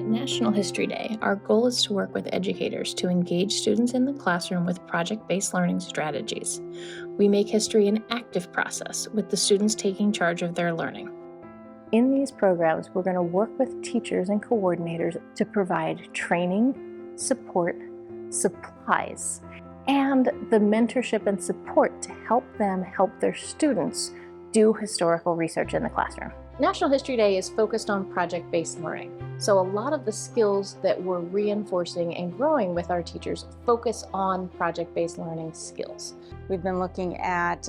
At National History Day, our goal is to work with educators to engage students in the classroom with project-based learning strategies. We make history an active process, with the students taking charge of their learning. In these programs, we're going to work with teachers and coordinators to provide training, support, supplies, and the mentorship and support to help them help their students do historical research in the classroom. National History Day is focused on project-based learning. So a lot of the skills that we're reinforcing and growing with our teachers focus on project-based learning skills. We've been looking at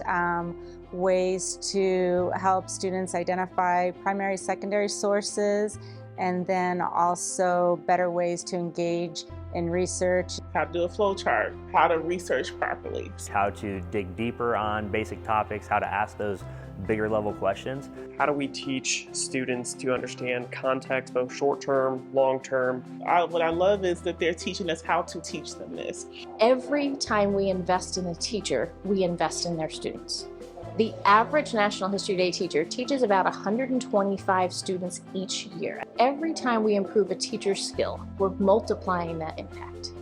ways to help students identify primary, secondary sources, and then also better ways to engage in research. How to do a flow chart, how to research properly. How to dig deeper on basic topics, how to ask those bigger level questions. How do we teach students to understand context, both short-term, long-term? What I love is that they're teaching us how to teach them this. Every time we invest in a teacher, we invest in their students. The average National History Day teacher teaches about 125 students each year. Every time we improve a teacher's skill, we're multiplying that impact.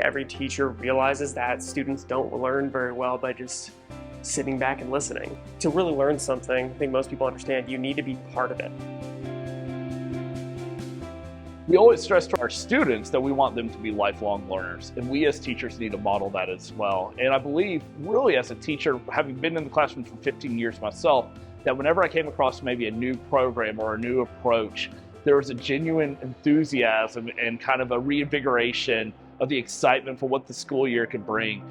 Every teacher realizes that students don't learn very well by just sitting back and listening. To really learn something, I think most people understand you need to be part of it. We always stress to our students that we want them to be lifelong learners, and we as teachers need to model that as well. And I believe, really as a teacher, having been in the classroom for 15 years myself, that whenever I came across maybe a new program or a new approach, there was a genuine enthusiasm and kind of a reinvigoration of the excitement for what the school year could bring.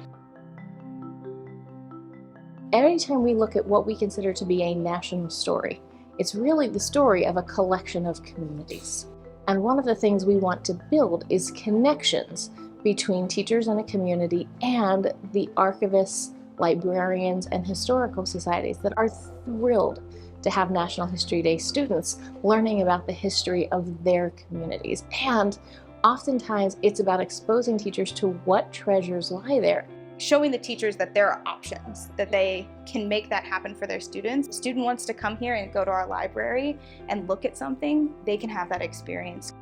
Anytime we look at what we consider to be a national story, it's really the story of a collection of communities. And one of the things we want to build is connections between teachers in a community and the archivists, librarians, and historical societies that are thrilled to have National History Day students learning about the history of their communities. And oftentimes it's about exposing teachers to what treasures lie there. Showing the teachers that there are options, that they can make that happen for their students. If a student wants to come here and go to our library and look at something, they can have that experience.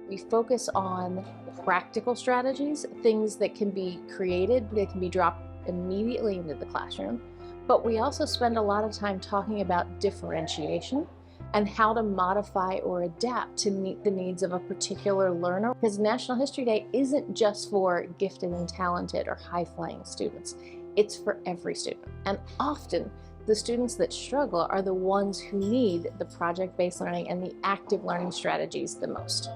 We focus on practical strategies, things that can be created, that can be dropped immediately into the classroom. But we also spend a lot of time talking about differentiation and how to modify or adapt to meet the needs of a particular learner. Because National History Day isn't just for gifted and talented or high-flying students. It's for every student. And often, the students that struggle are the ones who need the project-based learning and the active learning strategies the most.